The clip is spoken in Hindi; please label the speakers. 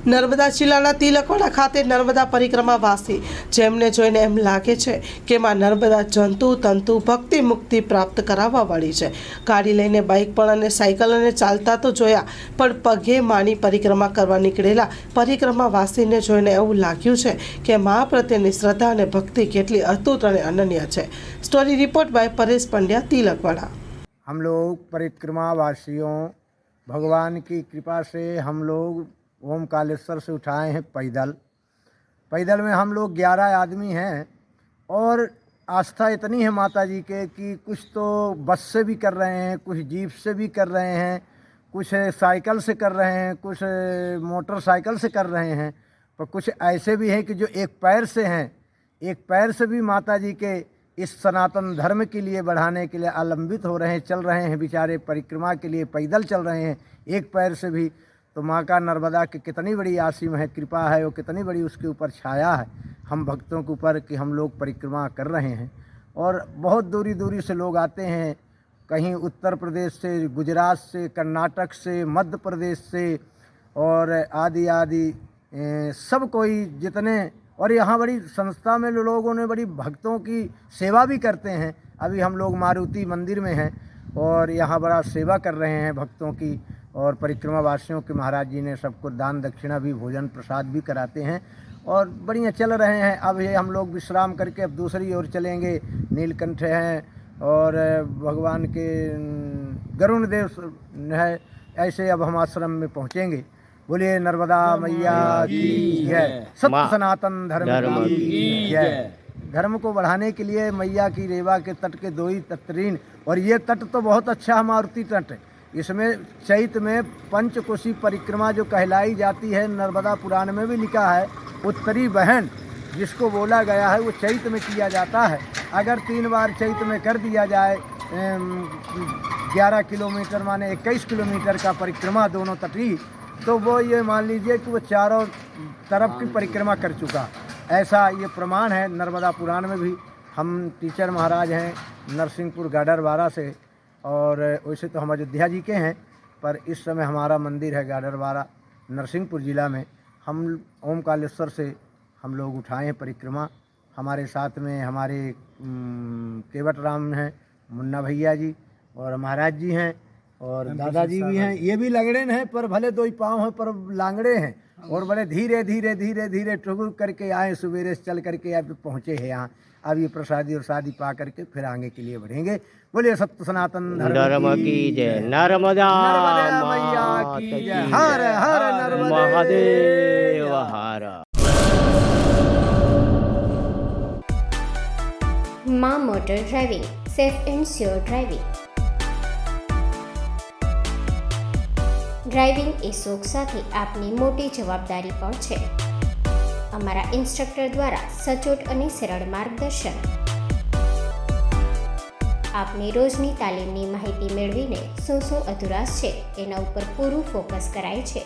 Speaker 1: નર્મદા જિલ્લાના તિલકવાડા ખાતે નર્મદા પરિક્રમાવાસી જેમને જોઈને એમ લાગે છે કે માં નર્મદા જંતુ તંતુ ભક્તિ મુક્તિ પ્રાપ્ત કરાવવાવાળી છે। ગાડી લઈને બાઇક પણ અને સાયકલ અને ચાલતા તો જોયા, પણ પગે માની પરિક્રમા કરવા નીકળેલા પરિક્રમાવાસીને જોઈને એવું લાગ્યું છે કે મા પ્રત્યેની શ્રદ્ધા અને ભક્તિ કેટલી અતૂટ અને અનન્ય છે। Story report by Paresh Pandya, Tilakwada.
Speaker 2: हम लोग परिक्रमावासियों भगवान की कृपा से हम लोग ओमकालेश्वर से उठाए हैं पैदल में हम लोग 11 आदमी हैं और आस्था इतनी है माता जी के कि कुछ तो बस से भी कर रहे हैं, कुछ जीप से भी कर रहे हैं, कुछ साइकिल से कर रहे हैं, कुछ मोटरसाइकिल से कर रहे हैं, पर कुछ ऐसे भी हैं कि जो एक पैर से हैं। एक पैर से भी माता जी के इस सनातन धर्म के लिए बढ़ाने के लिए आलंबित हो रहे हैं, चल रहे हैं बेचारे, परिक्रमा के लिए पैदल चल रहे हैं एक पैर से भी। तो माँ का नर्मदा की कितनी बड़ी आसीम है, कृपा है, वो कितनी बड़ी उसके ऊपर छाया है हम भक्तों के ऊपर कि हम लोग परिक्रमा कर रहे हैं। और बहुत दूरी दूरी से लोग आते हैं, कहीं उत्तर प्रदेश से, गुजरात से, कर्नाटक से, मध्य प्रदेश से और आदि आदि सब कोई जितने, और यहाँ बड़ी संस्था में लोगों ने बड़ी भक्तों की सेवा भी करते हैं। अभी हम लोग मारुति मंदिर में हैं और यहाँ बड़ा सेवा कर रहे हैं भक्तों की, और परिक्रमा वासियों के महाराज जी ने सबको दान दक्षिणा भी, भोजन प्रसाद भी कराते हैं और बढ़िया चल रहे हैं। अब ये हम लोग विश्राम करके अब दूसरी ओर चलेंगे। नीलकंठ हैं और भगवान के गरुण देव है, ऐसे अब हम आश्रम में पहुँचेंगे। बोलिए नर्मदा मैया की जय, सत्य सनातन धर्म की जय। धर्म को बढ़ाने के लिए मैया की रेवा के तट के 2 ही तटरीन, और ये तट तो बहुत अच्छा है, मारुति तट। इसमें चैत में पंचकोशी परिक्रमा जो कहलाई जाती है, नर्मदा पुराण में भी लिखा है, उत्तरी बहन जिसको बोला गया है वो चैत में किया जाता है। अगर 3 बार चैत में कर दिया जाए 11 किलोमीटर माने 21 किलोमीटर का परिक्रमा दोनों तटी, तो वो ये मान लीजिए कि वो चारों तरफ की परिक्रमा कर चुका। ऐसा ये प्रमाण है नर्मदा पुराण में भी। हम टीचर महाराज हैं नरसिंहपुर गाडरवारा से, और वैसे तो हम अयोध्या जी के हैं, पर इस समय हमारा मंदिर है गाडरवारा नरसिंहपुर ज़िला में। हम ओमकालेश्वर से हम लोग उठाए हैं परिक्रमा। हमारे साथ में हमारे केवट राम हैं, मुन्ना भैया जी और महाराज जी हैं और दादाजी भी हैं। ये भी लंगड़े हैं, पर भले 2 ही पाँव हैं पर लांगड़े हैं, और बड़े धीरे धीरे धीरे धीरे टुक करके आए, सवेरे से चल करके अब पहुँचे हैं यहाँ। अब ये प्रसादी और शादी पा करके फिर आगे के लिए बढ़ेंगे। बोलिए सत्य सनातन धर्म की जय,
Speaker 3: नर्मदा
Speaker 2: मैया की जय, हर हर नर्मदे
Speaker 3: Mahadev Har.
Speaker 4: Maa motor driving, safe and sure driving. Driving એ શોખ સાથે આપની મોટી જવાબદારી પણ છે। અમારા ઇન્સ્ટ્રક્ટર દ્વારા સચોટ અને સરળ માર્ગદર્શન, આપની રોજની તાલીમની માહિતી મેળવીને શું અધુરાશ છે એના ઉપર પૂરું ફોકસ કરાય છે।